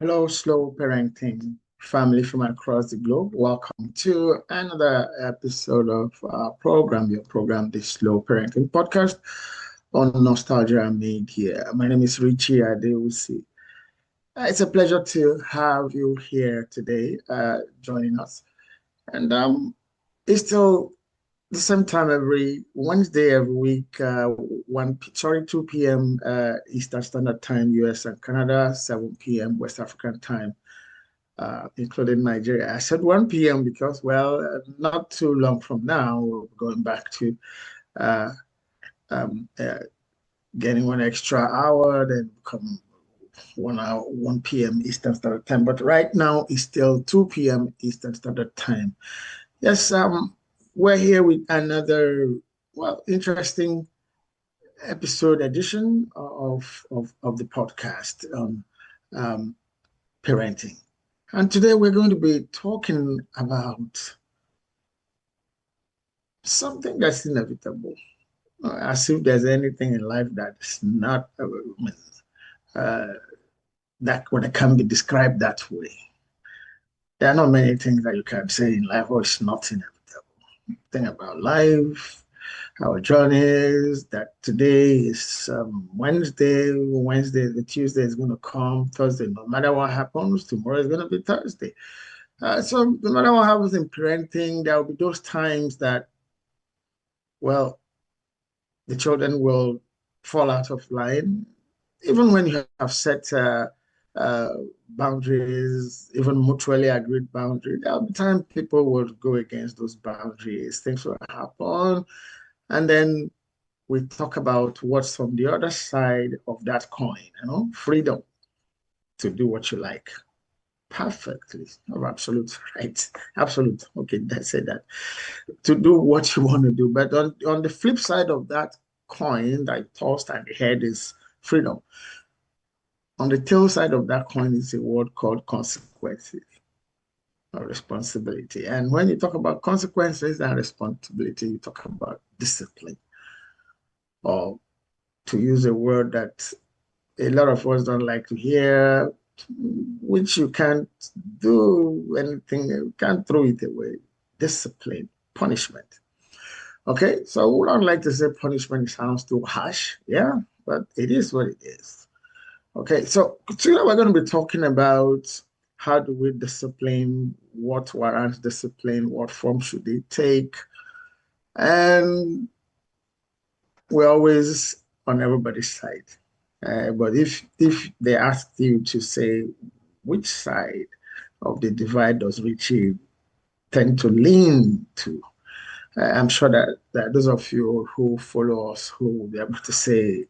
Hello, slow parenting family from across the globe. Welcome to another episode of our program, your program, the Slow Parenting Podcast on Nostalgia Media. My name is Richie Adewusi. It's a pleasure to have you here today, joining us. And it's still the same time every Wednesday every week, 2 p.m. Eastern Standard Time, US and Canada, 7 p.m. West African time, including Nigeria. I said 1 p.m. because, well, not too long from now, we're going back to uh, um, uh, getting one extra hour, then become 1 hour, 1 p.m. Eastern Standard Time. But right now, it's still 2 p.m. Eastern Standard Time. Yes, we're here with another, well, interesting episode edition of the podcast on um, parenting. And today we're going to be talking about something that's inevitable. As if there's anything in life that is not, uh, that when it can be described that way. There are not many things that you can say in life, or it's not inevitable. Think about life, our journey is that today is Wednesday, the Tuesday is going to come, Thursday, no matter what happens, tomorrow is going to be Thursday. So no matter what happens in parenting, there will be those times that, well, the children will fall out of line, even when you have set uh, boundaries, even mutually agreed boundaries. There'll be time people will go against those boundaries. Things will happen, and then we talk about what's on the other side of that coin. Freedom to do what you like. Perfectly, oh, absolute right, absolute. Okay, I said that to do what you want to do. But on the flip side of that coin that I tossed at the head is freedom. On the tail side of that coin is a word called consequences or responsibility. And when you talk about consequences and responsibility, you talk about discipline, or to use a word that a lot of us don't like to hear, which you can't do anything, you can't throw it away. Discipline, punishment. Okay, so we don't like to say punishment sounds too harsh, yeah, but it is what it is. Okay, so today we're going to be talking about how do we discipline, what warrants discipline, what form should it take, and we're always on everybody's side. But if they ask you to say which side of the divide does Richie tend to lean to, I'm sure that those of you who follow us who will be able to say,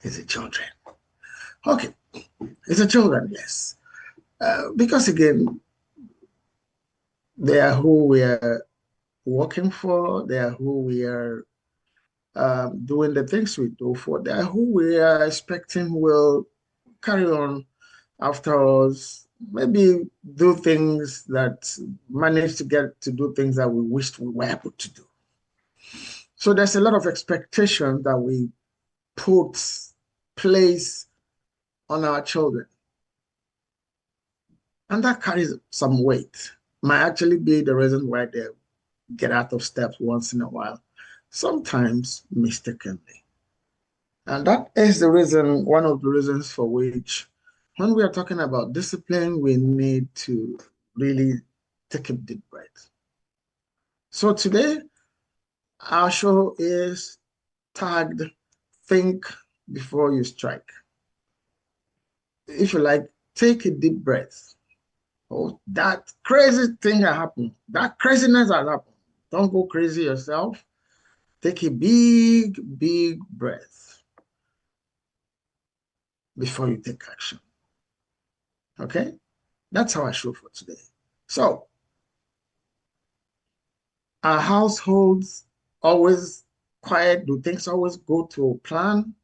is it children? Okay, it's a children, yes. Because again, they are who we are working for, they are who we are doing the things we do for, they are who we are expecting will carry on after us, maybe do things that manage to get to do things that we wished we were able to do. So there's a lot of expectation that we put place on our children. And that carries some weight. Might actually be the reason why they get out of steps once in a while, sometimes mistakenly. And that is the reason, one of the reasons for which, when we are talking about discipline, we need to really take a deep breath. So today, our show is tagged Think Before You Strike. If you like, take a deep breath. Oh, that crazy thing that happened, that craziness that happened. Don't go crazy yourself. Take a big, big breath before you take action. Okay? That's our show for today. So, our households always quiet? Do things always go to plan?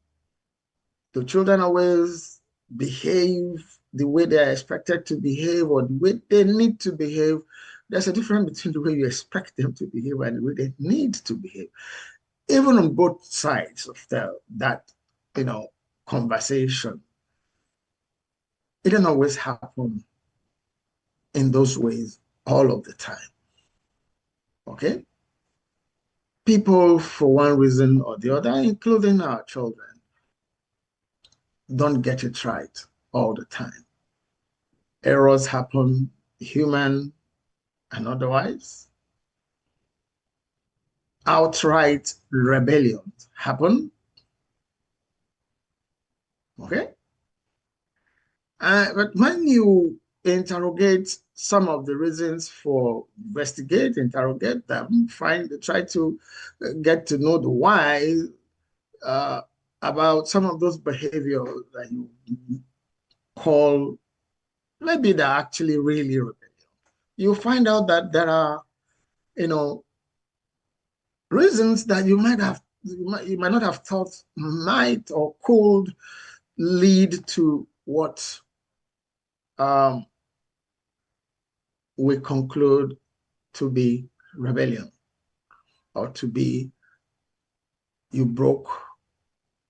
Do children always behave the way they are expected to behave or the way they need to behave? There's a difference between the way you expect them to behave and the way they need to behave. Even on both sides of that conversation, It didn't always happen in those ways all of the time. Okay? People, for one reason or the other, including our children, don't get it right all the time. Errors happen, human and otherwise. Outright rebellion happen. Okay? But when you interrogate some of the reasons for interrogate them, try to get to know the why uh, about some of those behaviors that you call maybe they're actually really rebellion. You find out that there are, reasons that you might not have thought might or could lead to what um, we conclude to be rebellion, or to be you broke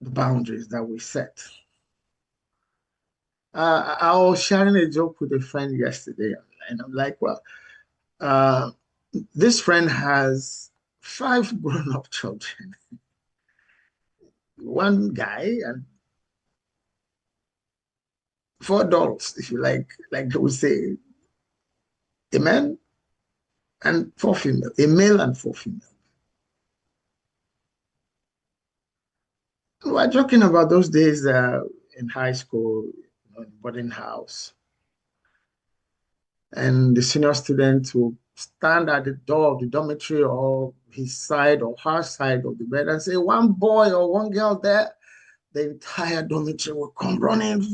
the boundaries that we set. I was sharing a joke with a friend yesterday, and I'm like, well, uh, this friend has 5 grown-up children, one guy and 4 adults, if you like they would say, a man and 4 female, a male and 4 female. We're joking about those days in high school, boarding house. And the senior student will stand at the door of the dormitory or his side or her side of the bed and say, one boy or one girl there. The entire dormitory will come running.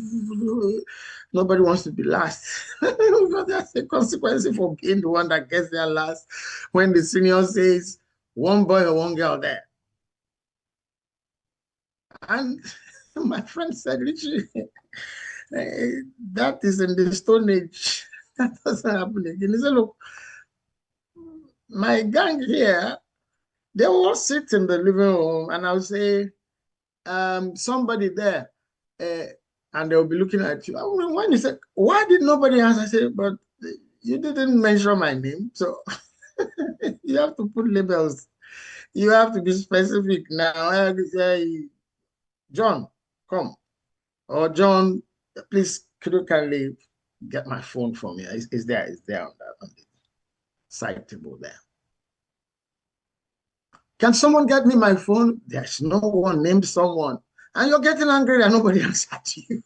Nobody wants to be last. That's the consequence for being the one that gets there last when the senior says, one boy or one girl there. And my friend said, Richie, that is in the Stone Age. That doesn't happen again. He said, look, my gang here, they all sit in the living room and I'll say, somebody there, and they'll be looking at you. When you said, why did nobody answer? I said, but you didn't mention my name. So you have to put labels. You have to be specific. Now, I say, John, come. Or John, please, could you kindly get my phone from me? It's there on the side table there. Can someone get me my phone? There's no one named someone. And you're getting angry and nobody answered you.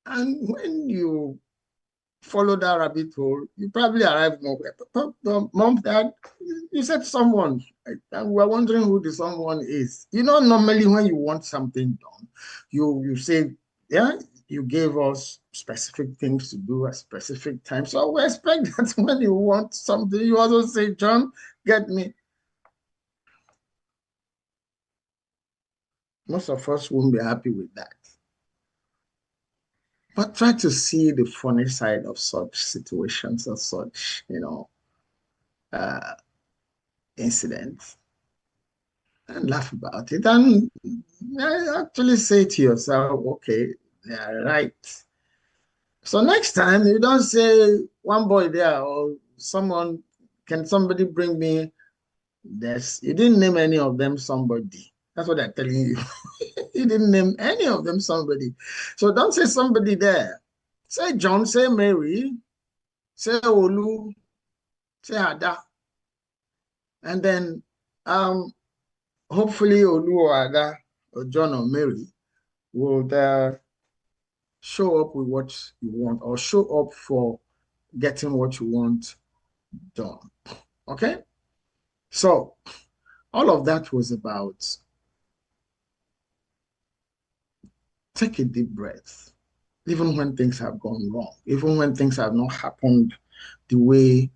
And when you follow that rabbit hole, you probably arrive nowhere. Mom, Dad, you said someone, and we're wondering who the someone is. Normally when you want something done, you say, yeah, you gave us specific things to do at specific time. So we expect that when you want something, you also say, John, get me. Most of us won't be happy with that. But try to see the funny side of such situations or such, uh, incidents, and laugh about it. And actually say to yourself, okay, yeah, right. So next time you don't say one boy there or someone, can somebody bring me this? You didn't name any of them somebody. That's what they're telling you. You didn't name any of them somebody. So don't say somebody there. Say John, say Mary, say Olu, say Ada. And then hopefully Olu or Ada or John or Mary will show up with what you want, or show up for getting what you want done. Okay? So all of that was about take a deep breath, even when things have gone wrong, even when things have not happened the way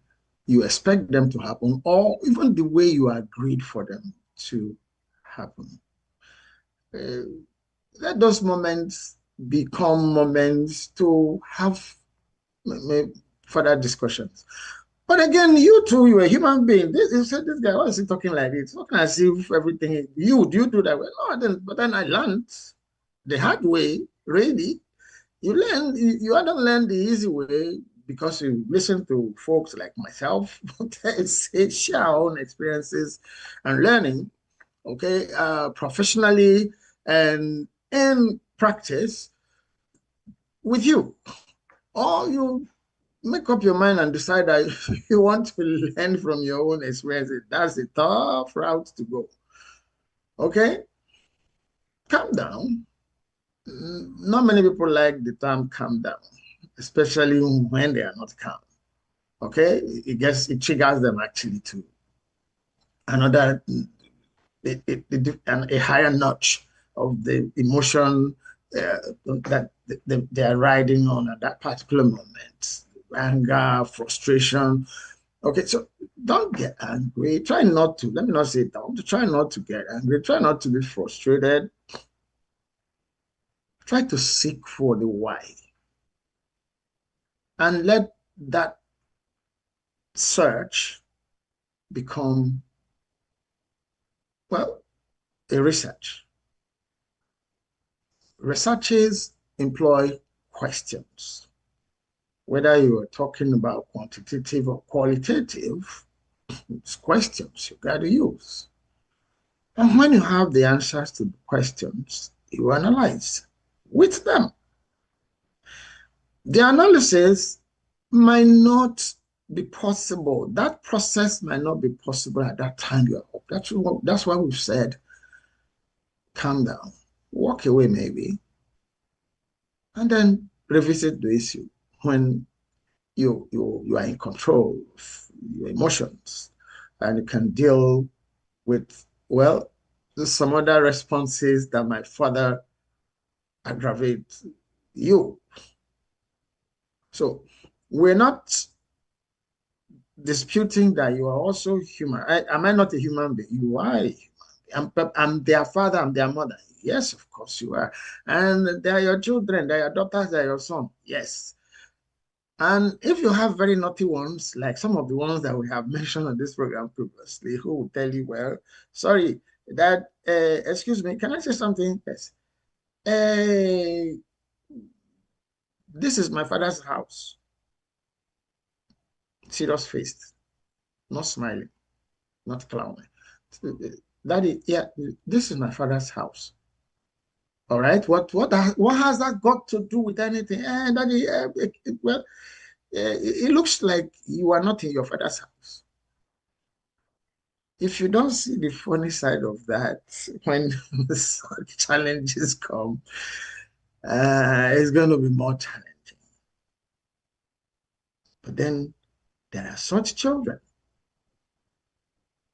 you expect them to happen, or even the way you agreed for them to happen. Let those moments become moments to have further discussions. But again, you too, you're a human being. You said, this guy, why is he talking like this? Talking as if everything, do you do that? Well, no, but then I learned the hard way really. You don't learn the easy way because you listen to folks like myself share our own experiences and learning, okay, professionally and in practice with you. Or you make up your mind and decide that you want to learn from your own experiences. That's a tough route to go. Okay? Calm down. Not many people like the term calm down, especially when they are not calm. Okay? It triggers them actually to another a higher notch of the emotion that they are riding on at that particular moment. Anger, frustration. Okay, so don't get angry. Try not to, let me not say don't, try not to get angry. Try not to be frustrated. Try to seek for the why. And let that search become, well, a research. Researchers employ questions. Whether you are talking about quantitative or qualitative, it's questions you got to use. And when you have the answers to the questions, you analyze with them. The analysis might not be possible. That process might not be possible at that time you're up. That's why we've said, calm down, walk away maybe, and then revisit the issue when you are in control of your emotions and you can deal with, well, some other responses that might further aggravate you. So we're not disputing that you are also human. Am I not a human being? You are. I'm their father, I'm their mother. Yes, of course you are. And they are your children, they are your daughters, they are your son. Yes. And if you have very naughty ones, like some of the ones that we have mentioned on this program previously, who will tell you, well, sorry, that, excuse me, can I say something? Yes. Uh, this is my father's house. Serious faced, not smiling, not clowning. Daddy, yeah, this is my father's house. All right, what has that got to do with anything? Daddy, well, it looks like you are not in your father's house. If you don't see the funny side of that, when such challenges come, it's going to be more challenging. But then there are such children.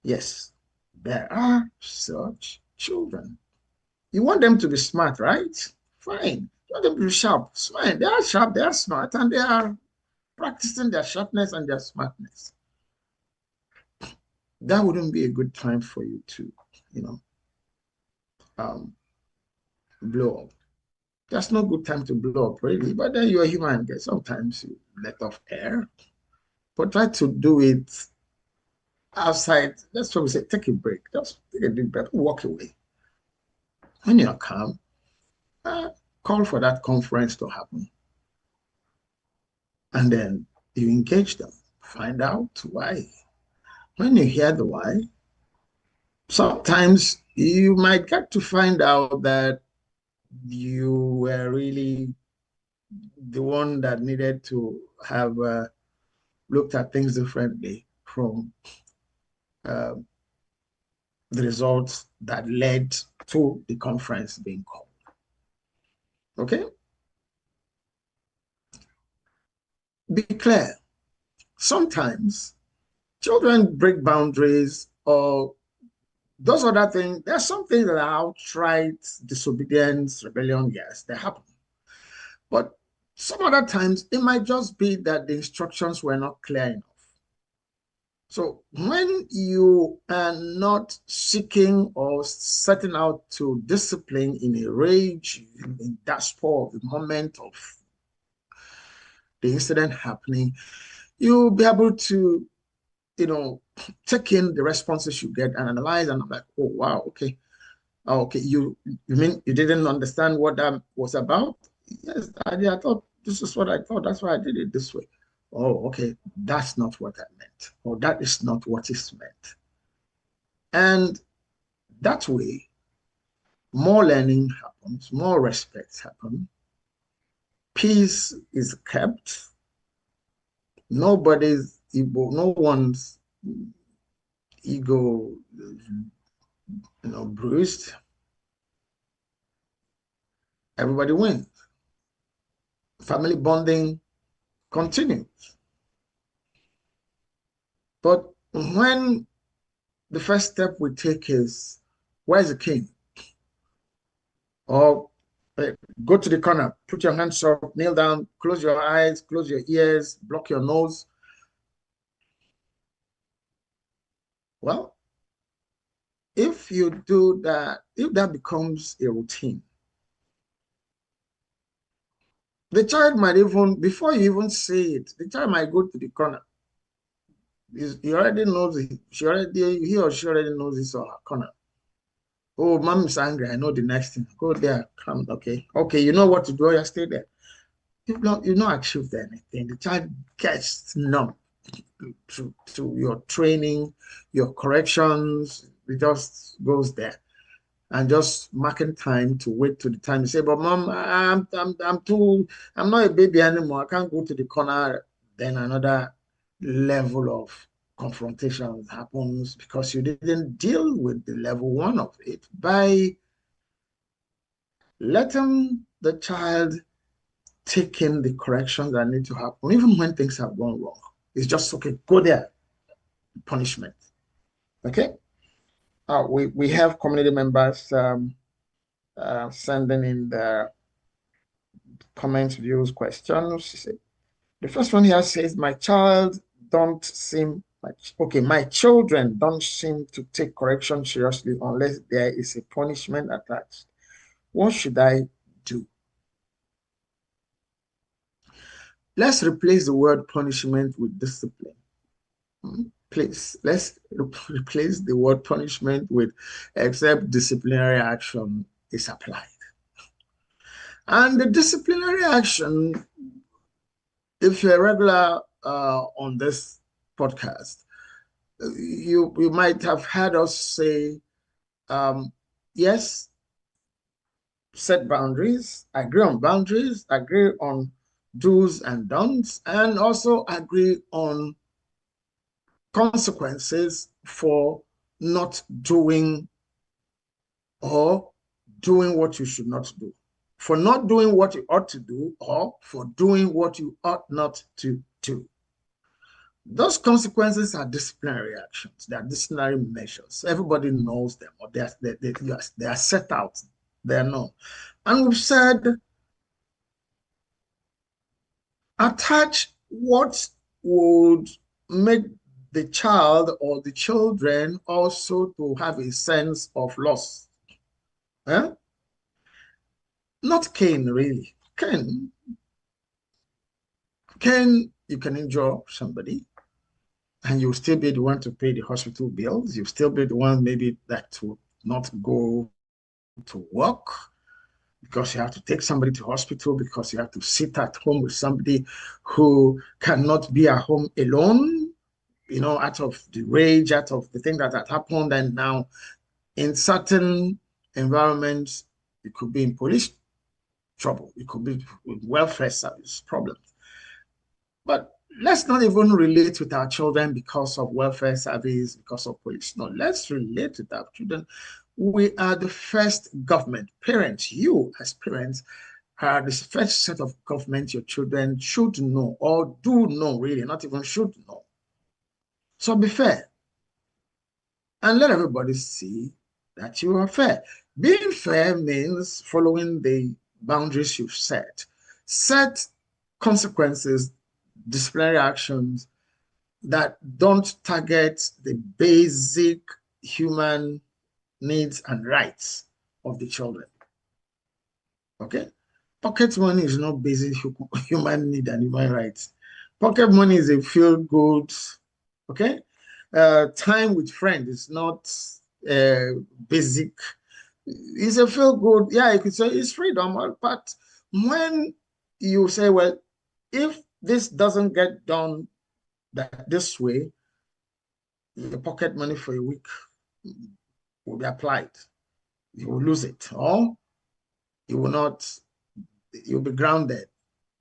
Yes, there are such children. You want them to be smart, right? Fine. You want them to be sharp. Fine. They are sharp, they are smart, and they are practicing their sharpness and their smartness. That wouldn't be a good time for you to, you know, um, blow up. That's no good time to blow up, really. But then you're a human. Sometimes you let off air, but try to do it outside. That's what we say. Take a break. Just take a deep breath. Walk away. When you're calm, uh, call for that conference to happen, and then you engage them. Find out why. When you hear the why, sometimes you might get to find out that you were really the one that needed to have looked at things differently from uh, the results that led to the conference being called. Okay? Be clear. Sometimes children break boundaries or those other things. There's something that are outright disobedience, rebellion. Yes, they happen. But some other times it might just be that the instructions were not clear enough. So when you are not seeking or setting out to discipline in a rage, in that spur of the moment of the incident happening, you'll be able to, take in the responses you get and analyze, and I'm like, oh wow, okay. Oh, okay, you mean you didn't understand what that was about? Yes, Daddy, I thought this is what I thought. That's why I did it this way. Oh, okay, that's not what I meant. Or that is not what is meant. And that way, more learning happens, more respect happens, peace is kept, nobody's ego, no one's ego, bruised. Everybody wins. Family bonding continues. But when the first step we take is, where's the king? Or go to the corner, put your hands up, kneel down, close your eyes, close your ears, block your nose. Well, if you do that, if that becomes a routine, the child might even, before you even say it, the child might go to the corner. He already knows it. He or she already knows this or her corner. Oh, mom is angry. I know the next thing. Go there. Come. Okay. Okay. You know what to do. You stay there. You've not achieved anything. The child gets numb to your training, your corrections. It just goes there. And just marking time to wait to the time you say, but mom, I'm not a baby anymore. I can't go to the corner. Then another level of confrontation happens because you didn't deal with the level one of it by letting the child take in the corrections that need to happen, even when things have gone wrong. It's just okay, go there, punishment. Okay. We have community members sending in the comments, views, questions. The first one here says, my child don't seem like, okay, my children don't seem to take correction seriously unless there is a punishment attached. What should I do? Let's replace the word punishment with discipline. Please, let's replace the word punishment with except disciplinary action is applied. And the disciplinary action, if you're a regular on this podcast, you might have heard us say, yes, set boundaries, agree on boundaries, agree on do's and don'ts, and also agree on consequences for not doing or doing what you should not do, for not doing what you ought to do, or for doing what you ought not to do. Those consequences are disciplinary actions. They are disciplinary measures. Everybody knows them, or they are set out. They are known. And we've said, attach what would make the child or the children also to have a sense of loss. Eh? Not Cain, really. Cain, you can injure somebody and you'll still be the one to pay the hospital bills. You'll still be the one maybe that will not go to work because you have to take somebody to hospital, because you have to sit at home with somebody who cannot be at home alone, out of the rage, out of the thing that had happened. And now in certain environments, it could be in police trouble. It could be with welfare service problems. But let's not even relate with our children because of welfare service, because of police. No, let's relate with our children. We are the first government. Parents, you as parents, are the first set of government your children should know or do know, really, not even should know. So be fair and let everybody see that you are fair. Being fair means following the boundaries you've set. Set consequences, disciplinary actions that don't target the basic human needs and rights of the children. Okay? Pocket money is not basic human need and human rights. Pocket money is a feel good, okay? Time with friends is not basic It's a feel good. Yeah, you could say it's freedom. But when you say, well, if this doesn't get done this way, your pocket money for a week will be applied. You will lose it, or you will not, you'll be grounded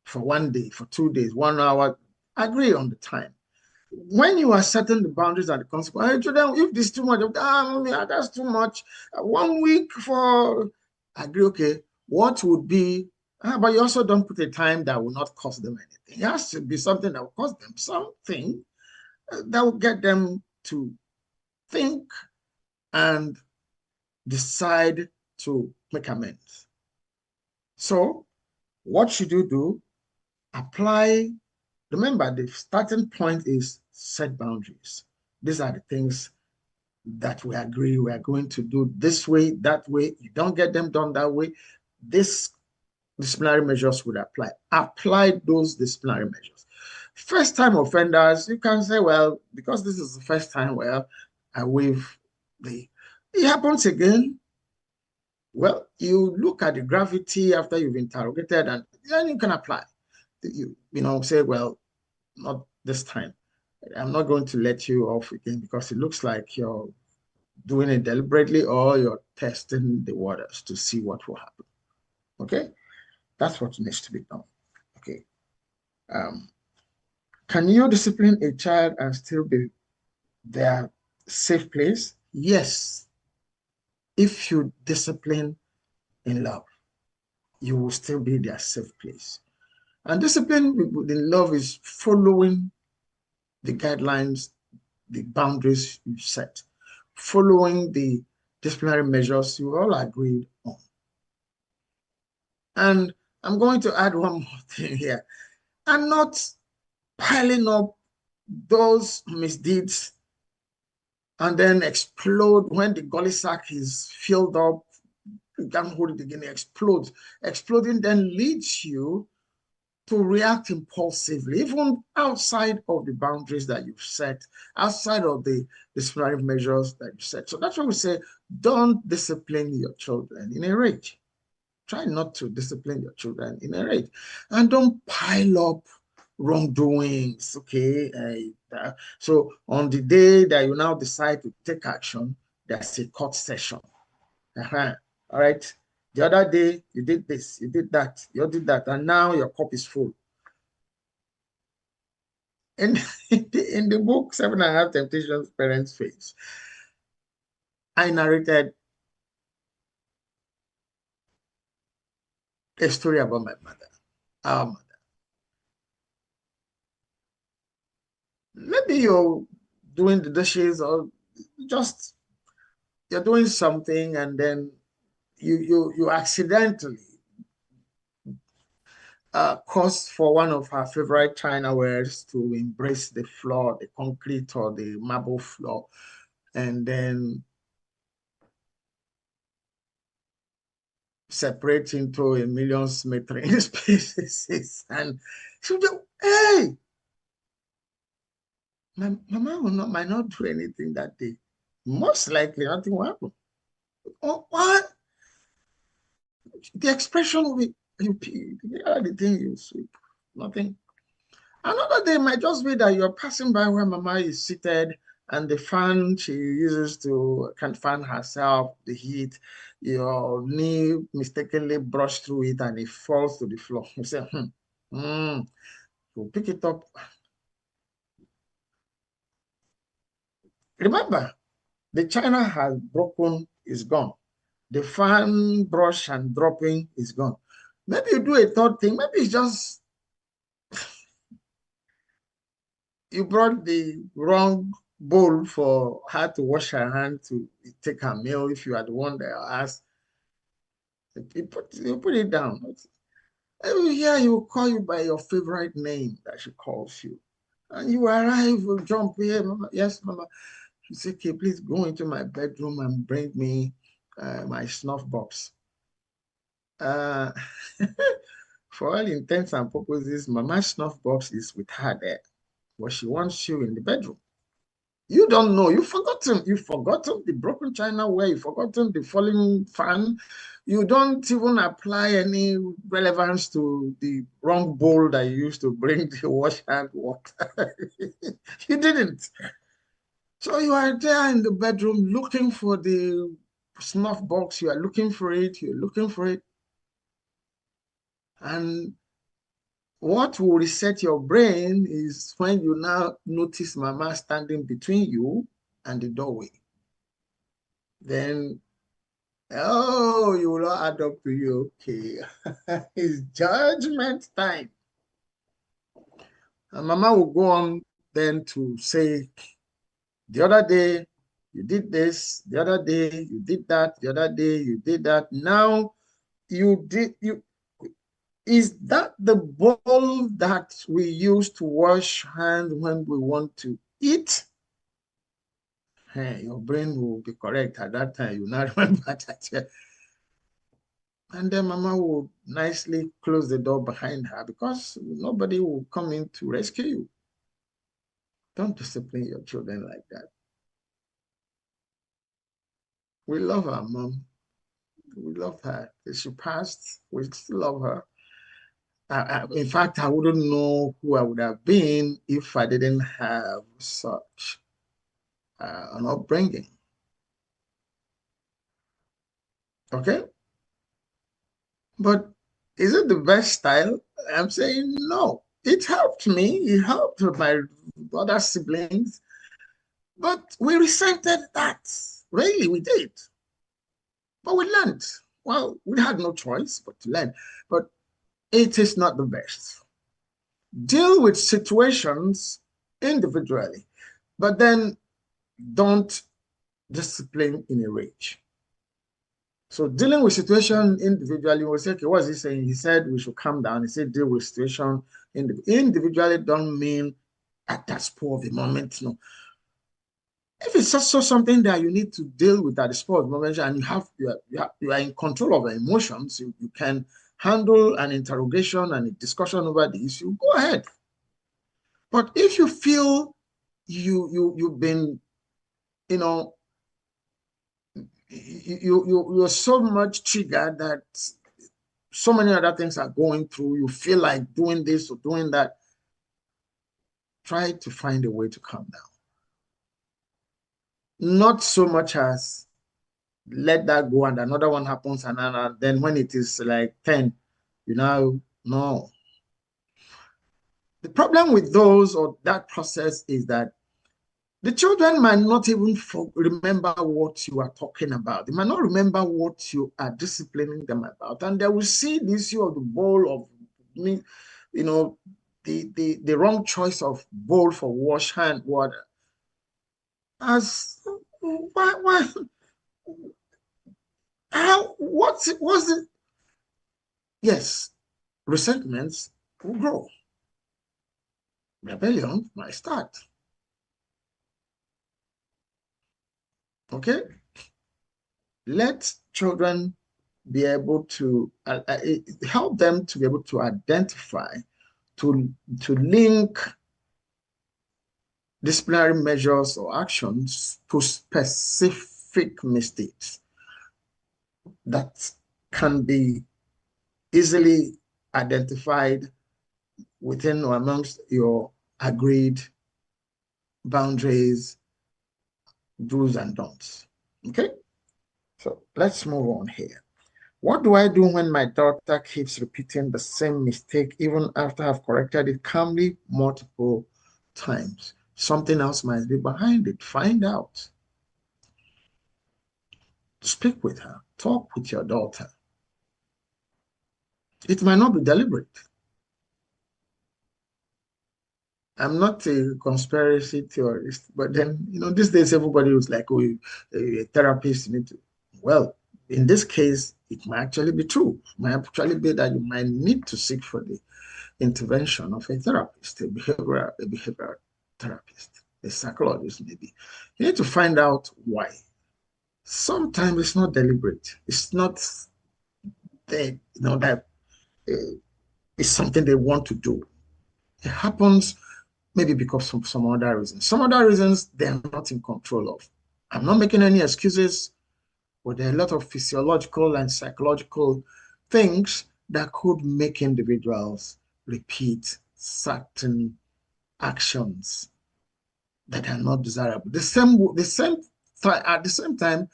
for 1 day, for 2 days, 1 hour. Agree on the time. When you are setting the boundaries and the consequences, if this is too much, yeah, that's too much. 1 week for, agree, okay, what would be, but you also don't put a time that will not cost them anything. It has to be something that will cost them something that will get them to think and decide to make amends. So, what should you do? Apply. Remember, the starting point is set boundaries. These are the things that we agree we are going to do this way, that way. You don't get them done that way, this disciplinary measures would apply. Apply those disciplinary measures. First time offenders, you can say, well, because this is the first time, well, I waive the, it happens again. Well, you look at the gravity after you've interrogated, and then you can apply. Say, well, not this time. I'm not going to let you off again because it looks like you're doing it deliberately or you're testing the waters to see what will happen. Okay? That's what needs to be done. Okay. Um, can you discipline a child and still be their safe place? Yes. If you discipline in love, you will still be their safe place. And discipline in love is following the guidelines, the boundaries you set, following the disciplinary measures you all agreed on. And I'm going to add one more thing here. And not piling up those misdeeds and then explode when the gully sack is filled up. You can't hold it again, it explodes. Exploding then leads you to react impulsively, even outside of the boundaries that you've set, outside of the disciplinary measures that you set. So that's why we say, don't discipline your children in a rage. Try not to discipline your children in a rage. And don't pile up wrongdoings, okay? So on the day that you now decide to take action, there's a court session. All right. The other day, you did this, you did that, you did that, and now your cup is full. In, in the book, 7.5 Temptations Parents Face, I narrated a story about my mother, our mother. Maybe you're doing the dishes or just you're doing something and then you accidentally caused for one of her favorite china wares to embrace the floor, the concrete or the marble floor, and then separate into a million smattering pieces. And she would go, hey, my mama might not do anything that day. Most likely nothing will happen. Oh, what? The expression will be, the thing you sweep, nothing. Another day might just be that you're passing by where mama is seated and the fan she uses to can fan herself, the heat, your knee mistakenly brushed through it and it falls to the floor. You say, you pick it up. Remember, the china has broken, is gone. The fan brush and dropping is gone. Maybe you do a third thing. Maybe it's just you brought the wrong bowl for her to wash her hand to take her meal. If you are the one that asked, you put it down. Here he will call you by your favorite name that she calls you. And you arrive, you jump here, mama. Yes, mama. She said, okay, please go into my bedroom and bring me my snuff box. Uh, for all intents and purposes, mama's snuff box is with her there, but she wants you in the bedroom. You don't know. You've forgotten. You've forgotten the broken china ware. You've forgotten the falling fan. You don't even apply any relevance to the wrong bowl that you used to bring the wash hand water. You didn't. So you are there in the bedroom looking for the snuff box. You are looking for it. You're looking for it. And what will reset your brain is when you now notice mama standing between you and the doorway. Then, oh, you will not add up to you. Okay. It's judgment time. And mama will go on then to say, the other day you did this, the other day you did that, the other day you did that. Now you is that the bowl that we use to wash hands when we want to eat? Hey, your brain will be correct at that time. You not remember that. And then mama will nicely close the door behind her because nobody will come in to rescue you. Don't discipline your children like that. We love our mom. We love her. She passed. We still love her. In fact, I wouldn't know who I would have been if I didn't have such an upbringing. Okay? But is it the best style? I'm saying no. It helped me. It helped my other siblings. But we resented that. Really, we did. But we learned. Well, we had no choice but to learn. But it is not the best. Deal with situations individually, but then don't discipline in a rage. So dealing with situation individually, we say, okay, what's he saying? He said we should calm down. He said deal with situation individually don't mean at that spur of the moment. No. If it's just so something that you need to deal with at the spur of the moment and you are in control of your emotions, you can handle an interrogation and a discussion over the issue, go ahead. But if you feel you've been, you know, you're so much triggered that so many other things are going through, you feel like doing this or doing that, try to find a way to calm down. Not so much as let that go and another one happens and then when it is like 10, you know, no. The problem with those or that process is that the children might not even remember what you are talking about. They might not remember what you are disciplining them about. And they will see the issue of the bowl of, you know, the wrong choice of bowl for wash hand water as, why, how, what's it? Yes, resentments will grow. Rebellion might start. Okay? Let children be able to help them to be able to identify, to link disciplinary measures or actions to specific mistakes that can be easily identified within or amongst your agreed boundaries, do's and don'ts. Okay? So let's move on here. What do I do when my daughter keeps repeating the same mistake even after I've corrected it calmly multiple times? Something else might be behind it. Find out. Speak with her. Talk with your daughter. It might not be deliberate. I'm not a conspiracy theorist, but then, you know, these days everybody was like, oh, a therapist, you need to. Well, in this case, it might actually be true. It might actually be that you might need to seek for the intervention of a therapist, a behavioral therapist, a psychologist, maybe. You need to find out why. Sometimes it's not deliberate. It's not that, you know, that it's something they want to do. It happens maybe because of some other reasons. Some other reasons they're not in control of. I'm not making any excuses, but there are a lot of physiological and psychological things that could make individuals repeat certain actions that are not desirable. At the same time,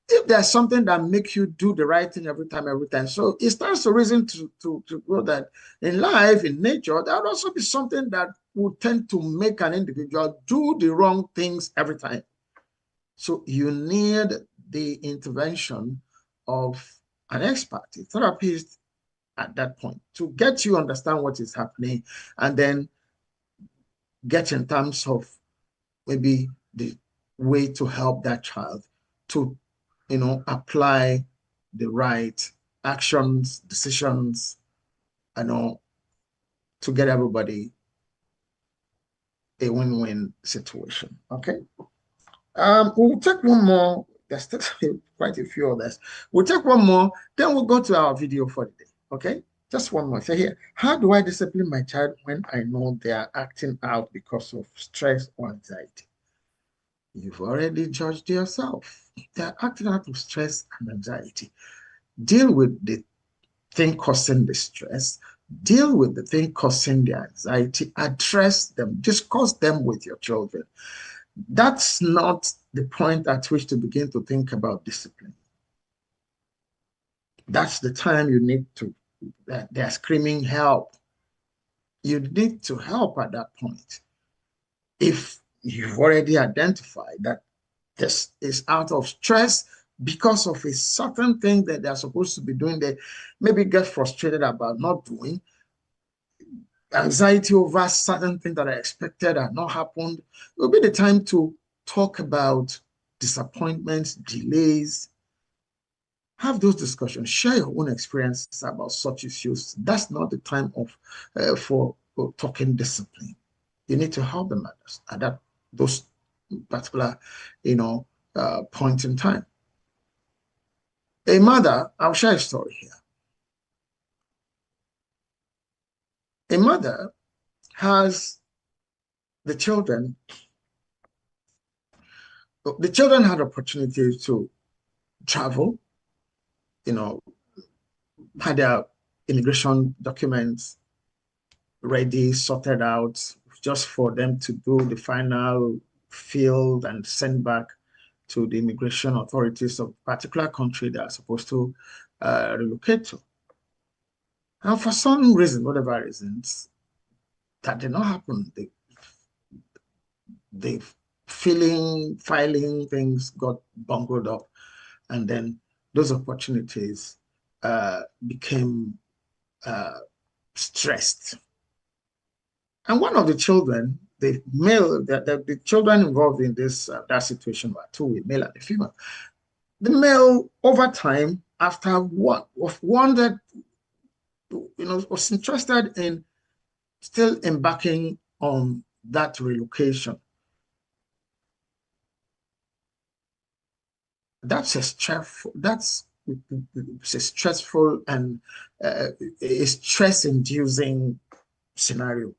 if there's something that makes you do the right thing every time, so it stands to reason to know that in life, in nature, there would also be something that would tend to make an individual do the wrong things every time. So you need the intervention of an expert, a therapist at that point to get you understand what is happening and then get in terms of maybe the way to help that child to, apply the right actions, decisions, to get everybody a win-win situation. Okay. We'll take one more. There's still quite a few others. We'll take one more, then we'll go to our video for the day. Okay. Just one more. So here, how do I discipline my child when I know they are acting out because of stress or anxiety? You've already judged yourself. They're acting out of stress and anxiety. Deal with the thing causing the stress. Deal with the thing causing the anxiety. Address them. Discuss them with your children. That's not the point at which to begin to think about discipline. That's the time you need to, they're screaming help. You need to help at that point. If you've already identified that this is out of stress because of a certain thing that they're supposed to be doing, they maybe get frustrated about not doing, anxiety over certain things that are expected and not happened, it will be the time to talk about disappointments, delays, have those discussions, share your own experiences about such issues. That's not the time for talking discipline. You need to help them at those particular, point in time. A mother, I'll share a story here. A mother has the children. The children had opportunity to travel, had their immigration documents ready, sorted out, just for them to do the final field and send back to the immigration authorities of a particular country they are supposed to relocate to. And for some reason, whatever reasons, that did not happen. The filing things got bungled up, and then those opportunities became stressed. And one of the children, the children involved in that situation were two, a male and a female. The male, over time, after one that was interested in still embarking on that relocation. That's a stressful and a stress-inducing scenario,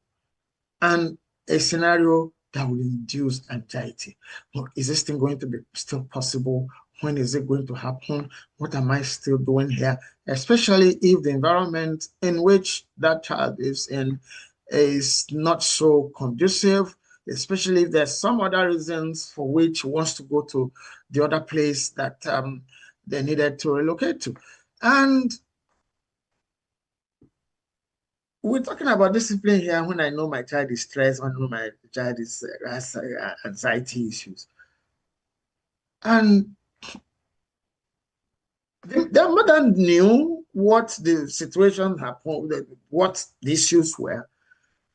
and a scenario that will induce anxiety. Look, is this thing going to be still possible? When is it going to happen? What am I still doing here? Especially if the environment in which that child is in is not so conducive, especially if there's some other reasons for which he wants to go to the other place that they needed to relocate to. And we're talking about discipline here when I know my child is stressed, when I know my child has anxiety issues. And the mother knew what the situation happened, what the issues were,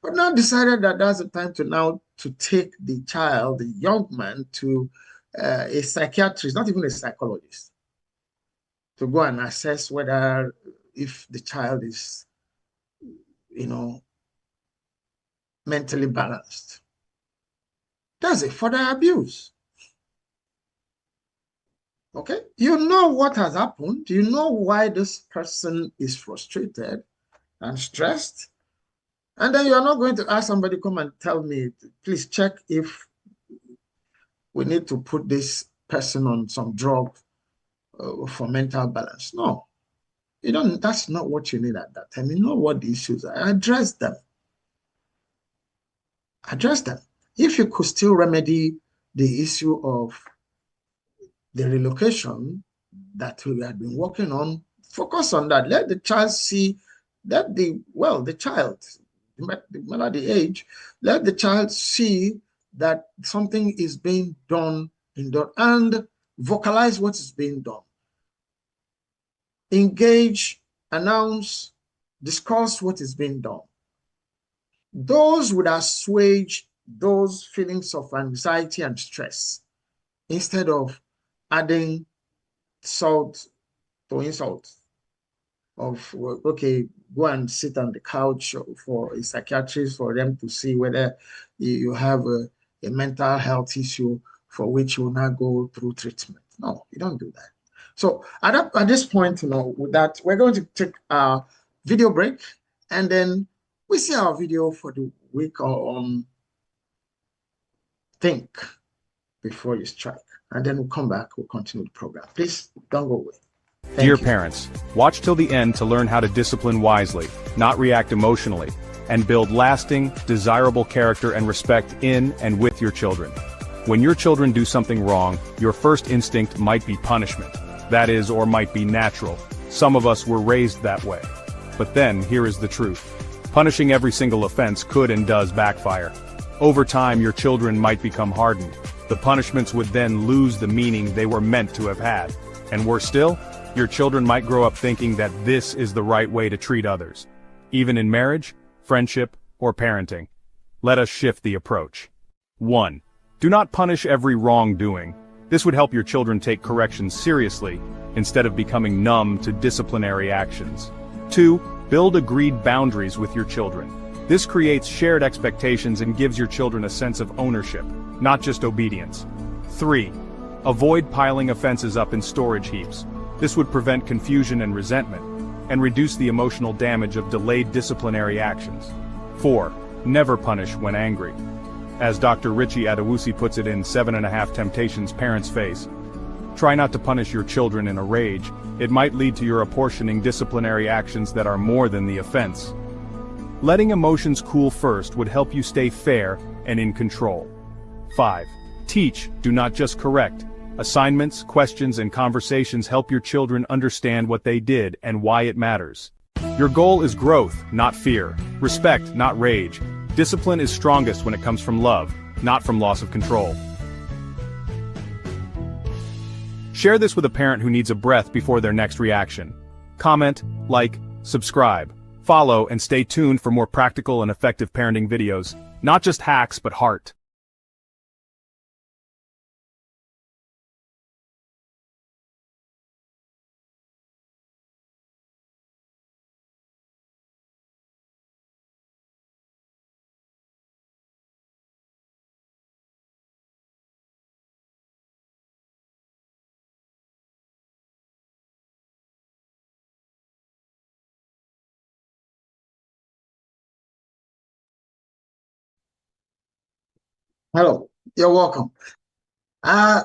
but now decided that that's the time to take the child, the young man, to a psychiatrist, not even a psychologist, to go and assess whether if the child is, mentally balanced. That's a further abuse. Okay, you know what has happened. You know why this person is frustrated and stressed. And then you are not going to ask somebody come and tell me, please check if we need to put this person on some drug for mental balance. No, you don't. That's not what you need at that time. You know what the issues are. Address them. Address them. If you could still remedy the issue of the relocation that we had been working on, focus on that. Let the child see that the child, no matter the age, let the child see that something is being done and vocalize what is being done. Engage, announce, discuss what is being done. Those would assuage those feelings of anxiety and stress instead of adding salt to insult of, okay, go and sit on the couch for a psychiatrist for them to see whether you have a mental health issue for which you will not go through treatment. No, you don't do that. So at this point, with that, we're going to take a video break, and then we see our video for the week on think before you strike. And then we'll come back, we'll continue the program. Please don't go away. Dear parents, watch till the end to learn how to discipline wisely, not react emotionally, and build lasting, desirable character and respect in and with your children. When your children do something wrong, your first instinct might be punishment. That is, or might be natural. Some of us were raised that way. But then, here is the truth. Punishing every single offense could and does backfire. Over time, your children might become hardened. The punishments would then lose the meaning they were meant to have had. And worse still, your children might grow up thinking that this is the right way to treat others. Even in marriage, friendship, or parenting. Let us shift the approach. 1. Do not punish every wrongdoing. This would help your children take correction seriously, instead of becoming numb to disciplinary actions. 2. Build agreed boundaries with your children. This creates shared expectations and gives your children a sense of ownership, not just obedience. 3. Avoid piling offenses up in storage heaps. This would prevent confusion and resentment, and reduce the emotional damage of delayed disciplinary actions. 4. Never punish when angry. As Dr. Richie Adewusi puts it in 7.5 Temptations Parents Face, try not to punish your children in a rage. It might lead to your apportioning disciplinary actions that are more than the offense. Letting emotions cool first would help you stay fair and in control. 5. Teach, do not just correct. Assignments, questions, and conversations help your children understand what they did and why it matters. Your goal is growth, not fear. Respect, not rage. Discipline is strongest when it comes from love, not from loss of control. Share this with a parent who needs a breath before their next reaction. Comment, like, subscribe, follow, and stay tuned for more practical and effective parenting videos. Not just hacks, but heart. Hello, you're welcome. Uh,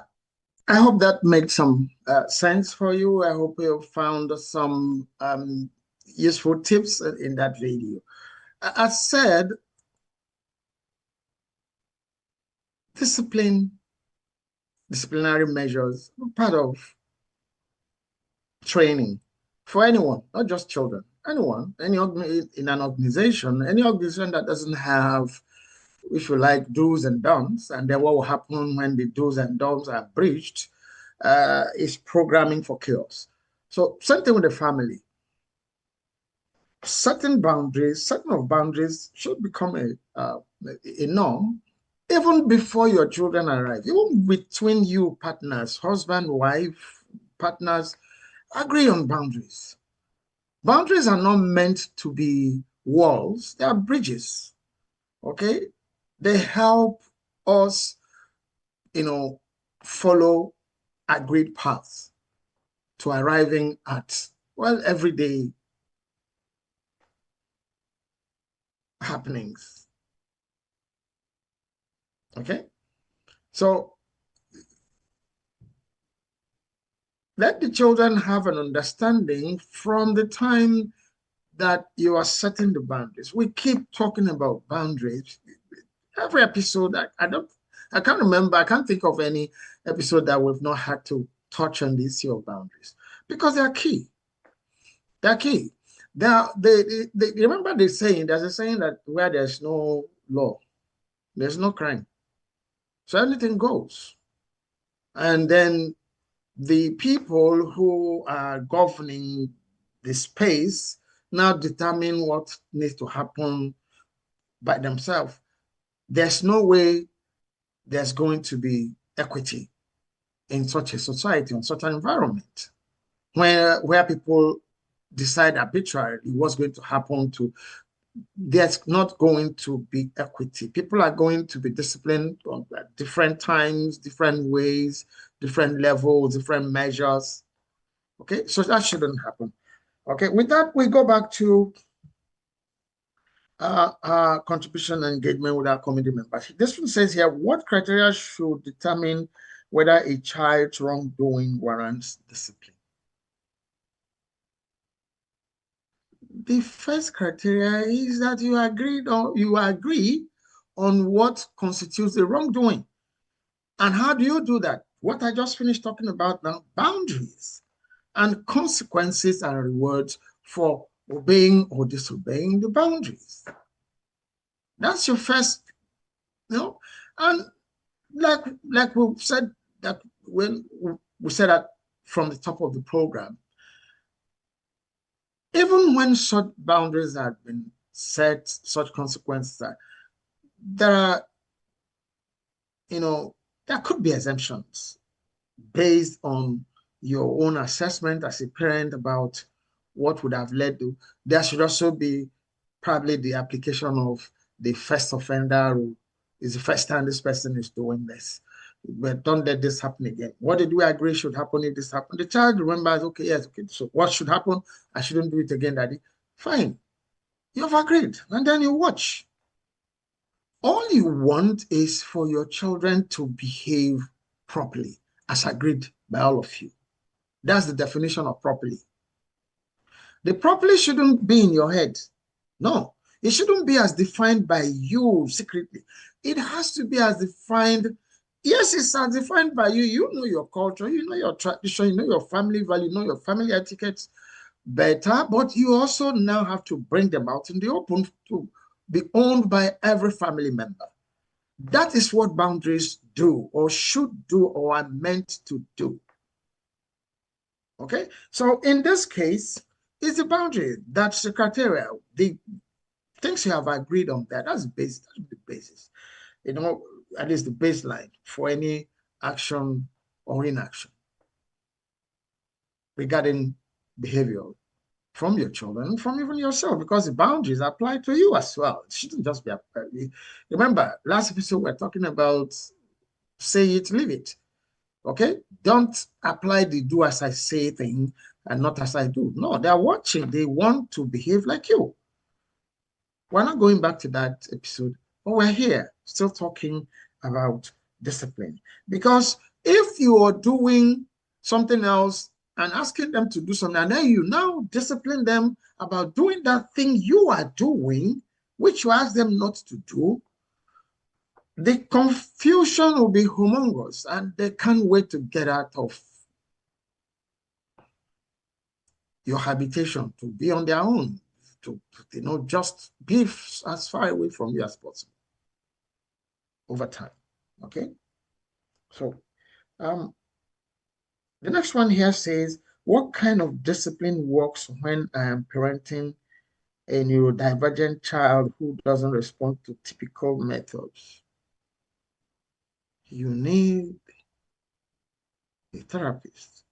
I hope that made some sense for you. I hope you found some useful tips in that video. As said, disciplinary measures are part of training for anyone, not just children. Anyone, in an organization, any organization that doesn't have, if you like, do's and don'ts, and then what will happen when the do's and don'ts are breached, is programming for chaos. So same thing with the family. Certain boundaries should become a norm even before your children arrive, even between you partners, husband, wife, partners, agree on boundaries. Boundaries are not meant to be walls, they are bridges, okay? They help us, follow agreed paths to arriving at, well, everyday happenings. Okay? So let the children have an understanding from the time that you are setting the boundaries. We keep talking about boundaries. Every episode, I can't remember, I can't think of any episode that we've not had to touch on the issue of boundaries because they are key. They're key. They remember there's a saying that where there's no law, there's no crime. So anything goes. And then the people who are governing the space now determine what needs to happen by themselves. There's no way there's going to be equity in such a society, in such an environment, where people decide arbitrarily what's going to happen to, there's not going to be equity. People are going to be disciplined at different times, different ways, different levels, different measures. Okay, so that shouldn't happen. Okay, with that, we go back to contribution and engagement with our community members. This one says here, what criteria should determine whether a child's wrongdoing warrants discipline? The first criteria is that you agree on what constitutes the wrongdoing. And how do you do that? What I just finished talking about now, boundaries and consequences and rewards for obeying or disobeying the boundaries. That's your first, and like we said that when we said that from the top of the program, even when such boundaries have been set, such consequences are, there are, there could be exemptions based on your own assessment as a parent about what would have led to. There should also be probably the application of the first offender rule. Is the first time this person is doing this. But don't let this happen again. What did we agree should happen if this happened? The child remembers, okay, yes, okay, so what should happen? I shouldn't do it again, Daddy. Fine. You've agreed. And then you watch. All you want is for your children to behave properly, as agreed by all of you. That's the definition of properly. The properly shouldn't be in your head. No, it shouldn't be as defined by you secretly. It has to be as defined. Yes, it's as defined by you. You know your culture, you know your tradition, you know your family value, you know your family etiquettes better, but you also now have to bring them out in the open to be owned by every family member. That is what boundaries do or should do or are meant to do. Okay, so in this case, it's the boundary, that's the criteria, the things you have agreed on that's the basis, that's the basis, at least the baseline for any action or inaction regarding behavior from your children, from even yourself, because the boundaries apply to you as well. It shouldn't just be, remember, last episode we're talking about say it, leave it. Okay, don't apply the do as I say thing and not as I do. No, they're watching. They want to behave like you. We're not going back to that episode, but we're here still talking about discipline. Because if you are doing something else and asking them to do something, and then you now discipline them about doing that thing you are doing, which you ask them not to do, the confusion will be humongous and they can't wait to get out of your habitation, to be on their own, to just be as far away from you as possible over time. Okay, so the next one here says, what kind of discipline works when I am parenting a neurodivergent child who doesn't respond to typical methods? You need a therapist.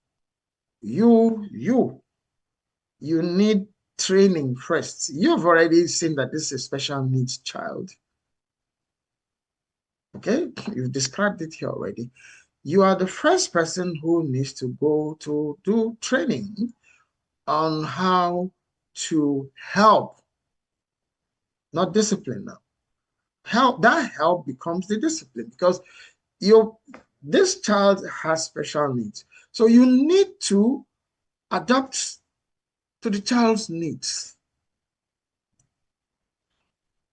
You need training first. You've already seen that this is a special needs child. Okay, you've described it here already. You are the first person who needs to go to do training on how to help not discipline now. That help becomes the discipline because this child has special needs. So you need to adapt to the child's needs.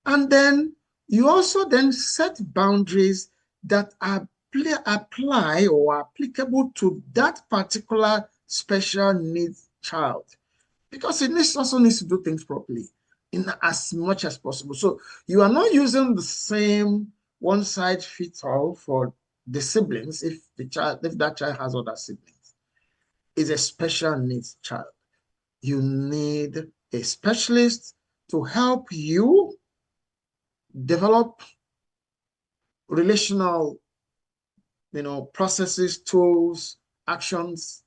And then you also then set boundaries that apply or are applicable to that particular special needs child. Because it also needs to do things properly in as much as possible. So you are not using the same one size fits all for the siblings if that child has other siblings. It's a special needs child. You need a specialist to help you develop relational, processes, tools, actions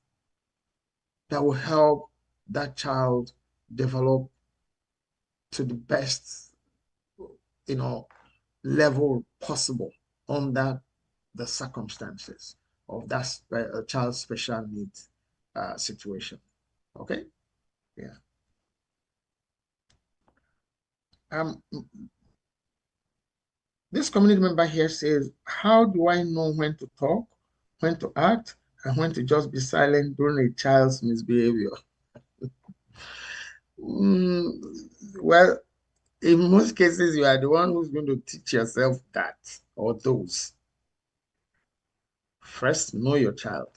that will help that child develop to the best, level possible under the circumstances of that child's special needs situation. Okay? Yeah. This community member here says, how do I know when to talk, when to act, and when to just be silent during a child's misbehavior? Well, in most cases, you are the one who's going to teach yourself that or those. First, know your child.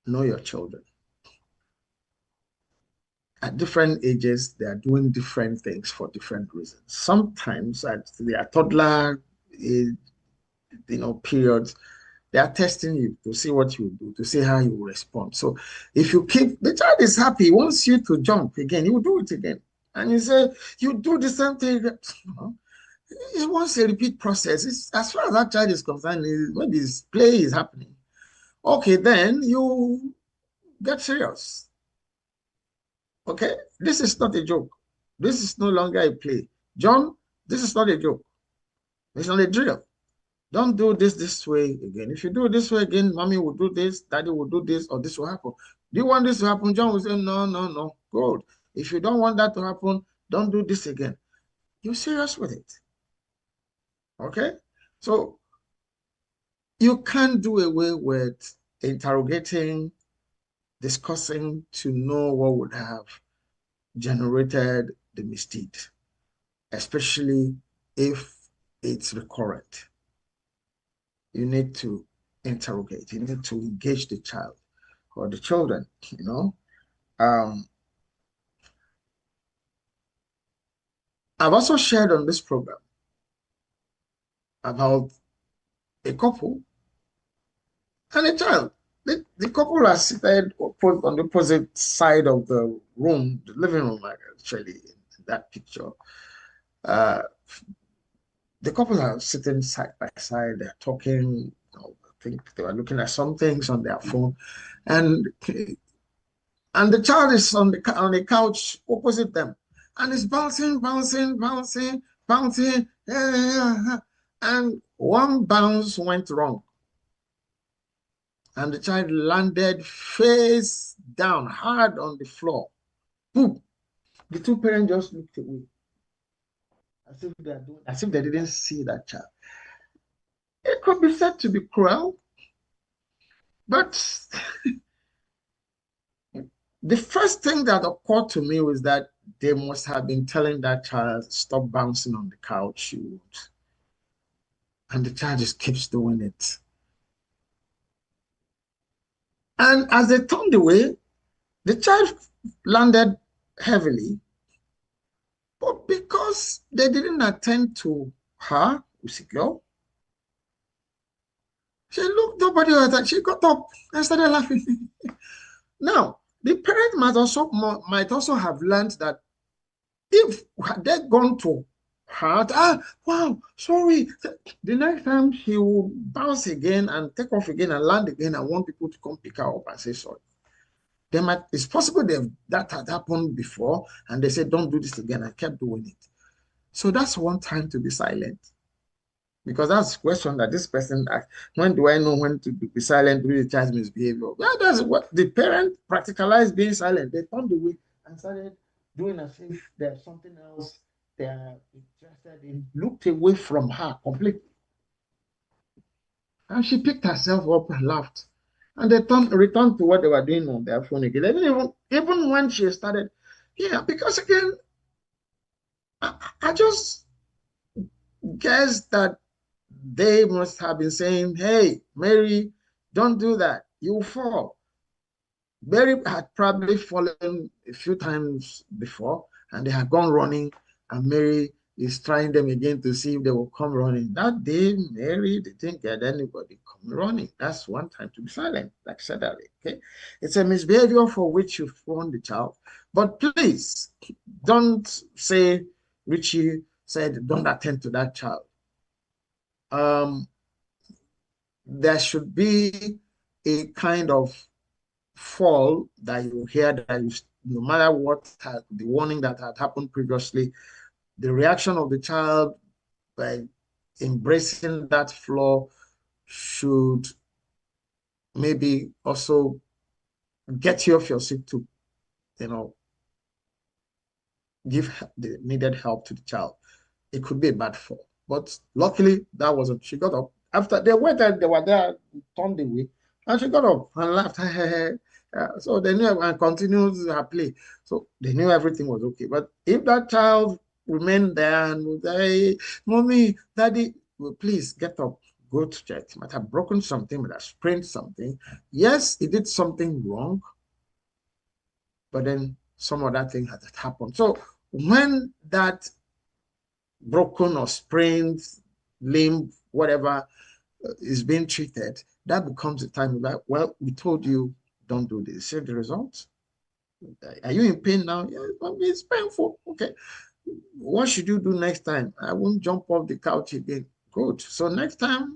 Know your children. At different ages, they are doing different things for different reasons. Sometimes at their toddler periods, they are testing you to see what you do, to see how you will respond. So if you keep, the child is happy, he wants you to jump again, he will do it again. And you say, you do the same thing. It wants a repeat process. As far as that child is concerned, maybe his play is happening. Okay, then you get serious. Okay, this is not a joke. This is no longer a play. John, this is not a joke. It's not a drill. Don't do this way again. If you do it this way again, mommy will do this, daddy will do this, or this will happen. Do you want this to happen? John will say, no. Good. If you don't want that to happen, don't do this again. You're serious with it. Okay? So you can't do away with interrogating, discussing to know what would have generated the misdeed, especially if it's recurrent. You need to interrogate. You need to engage the child or the children, I've also shared on this program about a couple and a child. The couple are seated on the opposite side of the room, the living room, actually, in that picture. The couple are sitting side by side, they're talking, I think they were looking at some things on their phone, and the child is on the couch opposite them, and it's bouncing, and one bounce went wrong, and the child landed face down, hard on the floor. Boom! The two parents just looked away, as if they didn't see that child. It could be said to be cruel, but the first thing that occurred to me was that they must have been telling that child, stop bouncing on the couch, and the child just keeps doing it. And as they turned away, the child landed heavily, but because they didn't attend to her, Usikyo, she looked nobody at that. She got up and started laughing. Now, the parent might also have learned that if they'd gone to her, wow, sorry, the next time she will bounce again and take off again and land again and want people to come pick her up and say sorry. It's possible that had happened before and they said, don't do this again, and kept doing it. So that's one time to be silent. Because that's the question that this person asked. When do I know when to be silent during the child's misbehavior? Well, that's what the parent practicalized being silent. They turned away and started doing as if there's something else they're interested in, looked away from her completely. And she picked herself up and laughed. And they returned to what they were doing on their phone again. They didn't even when she started, yeah, because again, I just guess that they must have been saying, hey, Mary, don't do that. You'll fall. Mary had probably fallen a few times before, and they had gone running, and Mary is trying them again to see if they will come running. That day, Mary didn't get anybody come running. That's one time to be silent, like said earlier. Okay, it's a misbehavior for which you warn the child. But please don't say Richie said don't attend to that child. There should be a kind of fall that you hear that you, no matter what the warning that had happened previously, the reaction of the child by embracing that flaw should maybe also get you off your seat to, you know, give the needed help to the child. It could be a bad fall. But luckily, that wasn't. She got up. After they waited, they were there, turned away, and she got up and laughed. So they knew and continued her play. So they knew everything was okay. But if that child remained there and would say, Mommy, Daddy, well, please get up, go to church. He might have broken something, might have sprained something. Yes, he did something wrong, but then some other thing had happened. So when that broken or sprained limb, whatever is being treated, that becomes the time that, well, we told you don't do this. See the results? Are you in pain now? Yeah, it's painful. Okay. What should you do next time? I won't jump off the couch again. Good. So next time,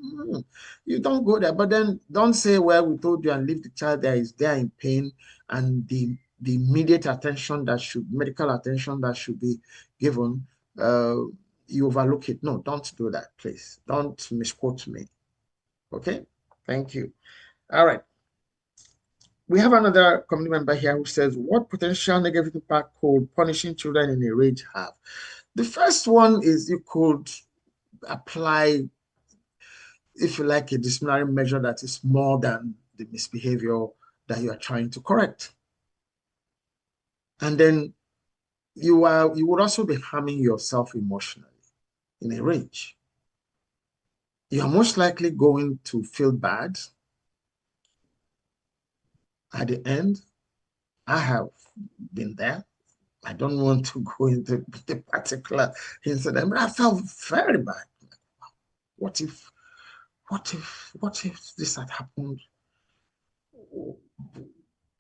you don't go there. But then don't say, well, we told you, and leave the child there is there in pain, and the immediate attention that should, medical attention that should be given, uh, you overlook it. No, don't do that, please. Don't misquote me. Okay? Thank you. All right. We have another community member here who says, what potential negative impact could punishing children in a rage have? The first one is you could apply, if you like, a disciplinary measure that is more than the misbehavior that you are trying to correct. And then you would also be harming yourself emotionally in a rage. You are most likely going to feel bad at the end. I have been there. I don't want to go into the particular incident, but I felt very bad. What if, what if this had happened?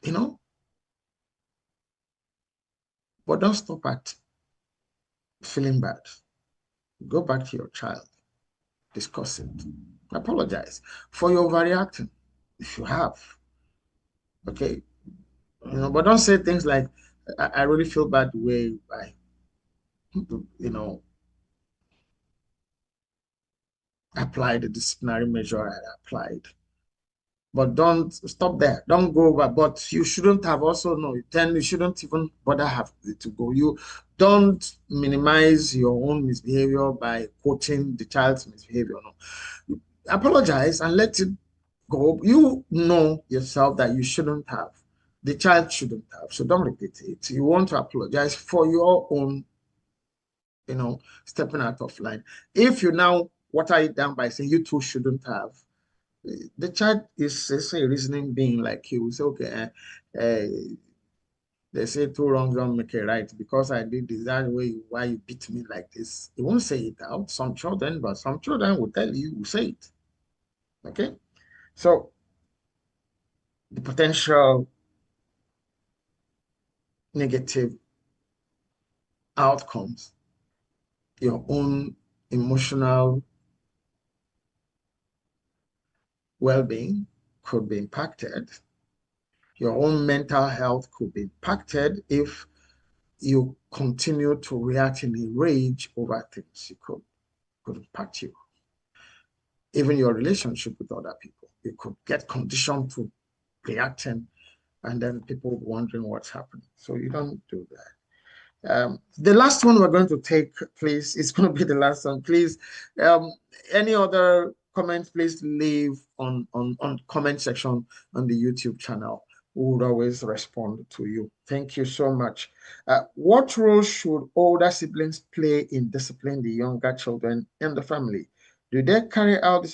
You know, but don't stop at feeling bad. Go back to your child, discuss it, apologize for your overreacting if you have. Okay, but don't say things like, I really feel bad the way you know, applied the disciplinary measure I applied. But don't stop there. Don't go over. But you shouldn't have also, no, then you shouldn't even bother have to go. You don't minimize your own misbehavior by quoting the child's misbehavior. No. Apologize and let it go. You know yourself that you shouldn't have. The child shouldn't have. So don't repeat it. You want to apologize for your own, stepping out of line. If you now water it down by saying you too shouldn't have, the child is a reasoning being like you. Say, okay, they say two wrongs don't make a right. Because I did this, that way why you beat me like this. You won't say it out. Some children, but some children will tell you, will say it. Okay, so the potential negative outcomes, your own emotional well-being could be impacted. Your own mental health could be impacted if you continue to react in a rage over things. It could impact you. Even your relationship with other people. You could get conditioned to reacting, and then people wondering what's happening. So you don't do that. The last one we're going to take, please, it's going to be the last one, please. Any other comments, please leave on comment section on the YouTube channel. We would always respond to you. Thank you so much. What role should older siblings play in disciplining the younger children in the family? Do they carry out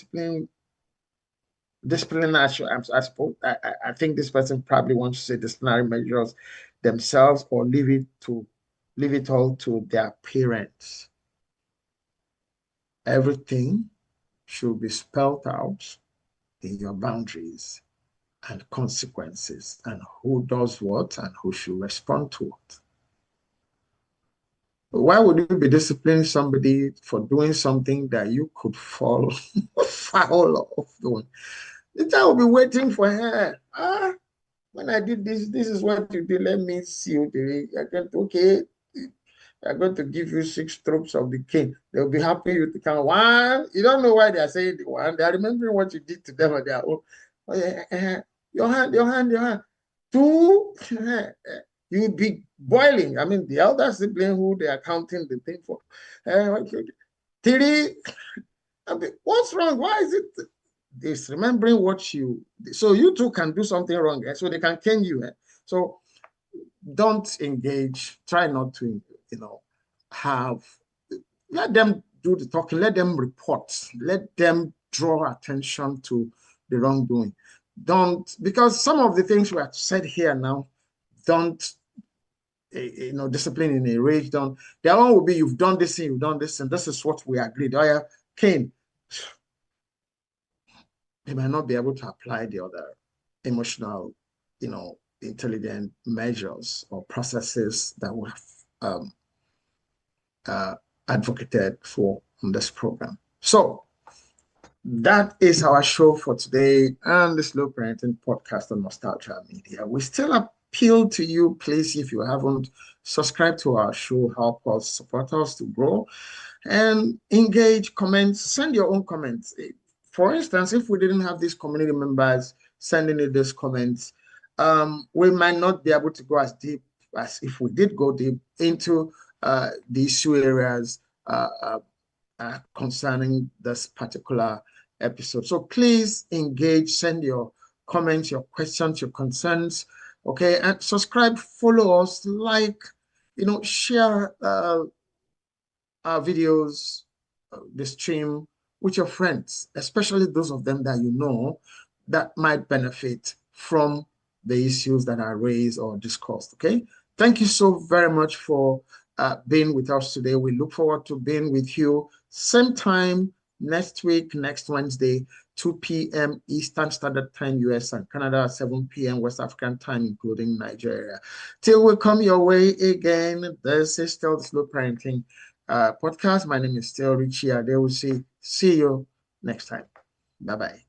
disciplinary, I suppose, I think this person probably wants to say disciplinary measures themselves, or leave it all to their parents? Everything should be spelled out in your boundaries and consequences, and who does what and who should respond to what. Why would you be disciplining somebody for doing something that you could fall foul of doing? The child will be waiting for her. When I did this, this is what you did. Let me see you do it. Okay, I'm going to give you 6 strokes of the cane. They'll be happy you to count 1. You don't know why they are saying 1. They are remembering what you did to them on their own. Oh, yeah, your hand. 2. You'll be boiling. I mean, the elder sibling who they are counting the thing for. 3. I mean, what's wrong? Why is it? It's remembering what you. So you too can do something wrong, so they can cane you. So don't engage. Try not to, let them do the talking. Let them report. Let them draw attention to the wrongdoing. Don't, because some of the things we have said here now, don't, discipline in a rage. Don't. The other one will be, you've done this and you've done this, and this is what we agreed. Oh yeah, Cain. They might not be able to apply the other emotional, intelligent measures or processes that we have advocated for on this program. So that is our show for today and the Slow Parenting Podcast on Nostalgia Media. We still appeal to you, please, if you haven't subscribed to our show, help us, support us to grow, and engage, comment, send your own comments. For instance, if we didn't have these community members sending in these comments, we might not be able to go as deep as if we did go deep into the issue areas concerning this particular episode. So please engage, send your comments, your questions, your concerns, okay? And subscribe, follow us, like, share our videos, the stream with your friends, especially those of them that you know that might benefit from the issues that are raised or discussed, okay? Thank you so very much for being with us today. We look forward to being with you same time next week, next Wednesday, 2 p.m. Eastern Standard Time, US and Canada, 7 p.m. West African time, including Nigeria. Till we come your way again, this is still the Slow Parenting Podcast. My name is still Richie Adewusi. See you next time. Bye-bye.